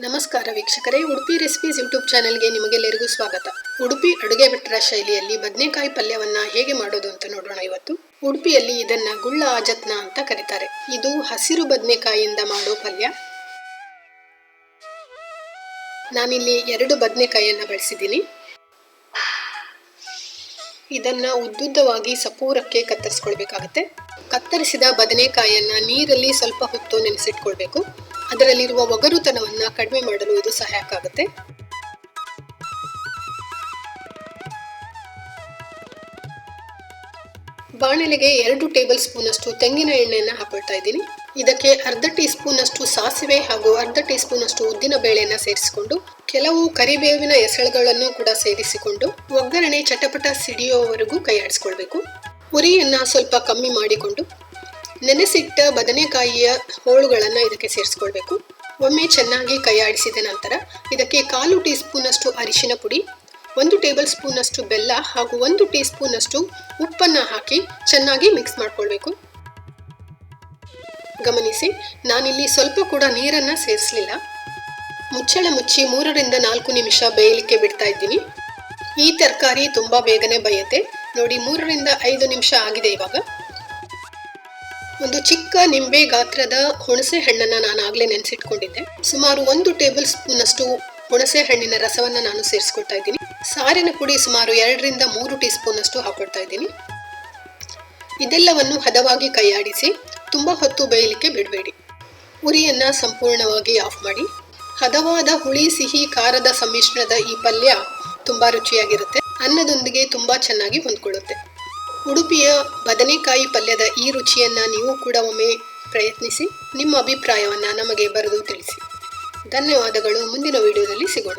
ನಮಸ್ಕಾರ ವೀಕ್ಷಕರೇ, Udupi recipes YouTube ಚಾನೆಲ್ಗೆ ನಿಮಗೆಲ್ಲರಿಗೂ ಸ್ವಾಗತ. ಉಡುಪಿ ಅಡುಗೆ ಭಟ್ರ ಶೈಲಿಯಲ್ಲಿ ಬದನೆಕಾಯಿ ಪಲ್ಯವನ್ನ ಹೇಗೆ ಮಾಡೋದು ಅಂತ ನೋಡೋಣ. ಇವತ್ತು ಉಡುಪಿಯಲ್ಲಿ ಇದನ್ನ ಗುಳ್ಳ ಆಜತ್ನ ಅಂತ ಕರೀತಾರೆ. ಇದು ಹಸಿರು ಬದನೆಕಾಯಿಯಿಂದ ಮಾಡೋ ಪಲ್ಯ. ನಾನಿಲ್ಲಿ 2 ಬದನೆಕಾಯಿಯನ್ನ ಬಳಸಿದ್ದೀನಿ. ಇದನ್ನ ಉದ್ದುದ್ದವಾಗಿ ಸಪೂರಕ್ಕೆ ಕತ್ತರಿಸ್ಕೊಳ್ಬೇಕಾಗತ್ತೆ. ಕತ್ತರಿಸಿದ ಬದನೆಕಾಯಿಯನ್ನ ನೀರಲ್ಲಿ ಸ್ವಲ್ಪ ಹೊತ್ತು ನೆನೆಸಿಟ್ಕೊಳ್ಬೇಕು. ಅದರಲ್ಲಿರುವ ಒಗರುತನವನ್ನ ಕಡಿಮೆ ಮಾಡಲು ಇದು ಸಹಾಯಕ ಆಗುತ್ತೆ. ಬಾಣಲೆಗೆ 2 ಟೇಬಲ್ ಸ್ಪೂನ್ ಅಷ್ಟು ತೆಂಗಿನ ಎಣ್ಣೆಯನ್ನು ಹಾಕೊಳ್ತಾ ಇದ್ದೀನಿ. ಇದಕ್ಕೆ ಅರ್ಧ ಟೀ ಸ್ಪೂನ್ ಅಷ್ಟು ಸಾಸಿವೆ ಹಾಗೂ ಅರ್ಧ ಟೀ ಸ್ಪೂನ್ ಅಷ್ಟು ಉದ್ದಿನ ಬೇಳೆಯನ್ನು ಸೇರಿಸಿಕೊಂಡು ಕೆಲವು ಕರಿಬೇವಿನ ಎಸಳುಗಳನ್ನು ಕೂಡ ಸೇರಿಸಿಕೊಂಡು ಒಗ್ಗರಣೆ ಚಟಪಟ ಸಿಡಿಯುವವರೆಗೂ ಕೈ ಆಡಿಸ್ಕೊಳ್ಬೇಕು. ಉರಿಯನ್ನ ಸ್ವಲ್ಪ ಕಮ್ಮಿ ಮಾಡಿಕೊಂಡು ನೆನೆಸಿಟ್ಟ ಬದನೆಕಾಯಿಯ ಹೋಳುಗಳನ್ನು ಇದಕ್ಕೆ ಸೇರಿಸ್ಕೊಳ್ಬೇಕು. ಒಮ್ಮೆ ಚೆನ್ನಾಗಿ ಕೈ ಆಡಿಸಿದ ನಂತರ ಇದಕ್ಕೆ 1/4 ಟೀ ಸ್ಪೂನ್ ಅಷ್ಟು ಅರಿಶಿನ ಪುಡಿ, 1 ಟೇಬಲ್ ಸ್ಪೂನ್ ಅಷ್ಟು ಬೆಲ್ಲ ಹಾಗೂ 1 ಟೀ ಸ್ಪೂನ್ ಅಷ್ಟು ಉಪ್ಪನ್ನು ಹಾಕಿ ಚೆನ್ನಾಗಿ ಮಿಕ್ಸ್ ಮಾಡ್ಕೊಳ್ಬೇಕು. ಗಮನಿಸಿ, ನಾನಿಲ್ಲಿ ಸ್ವಲ್ಪ ಕೂಡ ನೀರನ್ನ ಸೇರಿಸಲಿಲ್ಲ. ಮುಚ್ಚಳ ಮುಚ್ಚಿ 3 ರಿಂದ 4 ನಿಮಿಷ ಬೇಯಲಿಕ್ಕೆ ಬಿಡ್ತಾ ಇದ್ದೀನಿ. ಈ ತರಕಾರಿ ತುಂಬಾ ಬೇಗನೆ ಬೇಯುತ್ತೆ. ನೋಡಿ, 3 ರಿಂದ 5 ನಿಮಿಷ ಆಗಿದೆ. ಇವಾಗ ಒಂದು ಚಿಕ್ಕ ನಿಂಬೆ ಗಾತ್ರದ ಹುಣಸೆ ಹಣ್ಣನ್ನು ನಾನು ಆಗಲೇ ನೆನೆಸಿಟ್ಕೊಂಡಿದ್ದೆ. ಸುಮಾರು 1 ಟೇಬಲ್ ಸ್ಪೂನ್ ಅಷ್ಟು ಹುಣಸೆ ಹಣ್ಣಿನ ರಸವನ್ನು ನಾನು ಸೇರಿಸ್ಕೊಳ್ತಾ ಇದ್ದೀನಿ. ಸಾರಿನ ಪುಡಿ ಸುಮಾರು 2 ರಿಂದ 3 ಟೀ ಸ್ಪೂನ್ ಅಷ್ಟು ಹಾಕೊಳ್ತಾ ಇದ್ದೀನಿ. ಇದೆಲ್ಲವನ್ನು ಹದವಾಗಿ ಕೈಯಾಡಿಸಿ ತುಂಬಾ ಹೊತ್ತು ಬೇಯಲಿಕ್ಕೆ ಬಿಡಬೇಡಿ. ಉರಿಯನ್ನ ಸಂಪೂರ್ಣವಾಗಿ ಆಫ್ ಮಾಡಿ. ಹದವಾದ ಹುಳಿ ಸಿಹಿ ಖಾರದ ಸಮ್ಮಿಶ್ರಣದ ಈ ಪಲ್ಯ ತುಂಬಾ ರುಚಿಯಾಗಿರುತ್ತೆ. ಅನ್ನದೊಂದಿಗೆ ತುಂಬಾ ಚೆನ್ನಾಗಿ ಹೊಂದ್ಕೊಳ್ಳುತ್ತೆ. ಉಡುಪಿಯ ಬದನೆಕಾಯಿ ಪಲ್ಯದ ಈ ರುಚಿಯನ್ನ ನೀವು ಕೂಡ ಒಮ್ಮೆ ಪ್ರಯತ್ನಿಸಿ ನಿಮ್ಮ ಅಭಿಪ್ರಾಯವನ್ನ ನಮಗೆ ಬರೆದು ತಿಳಿಸಿ. ಧನ್ಯವಾದಗಳು. ಮುಂದಿನ ವಿಡಿಯೋದಲ್ಲಿ ಸಿಗೋಣ.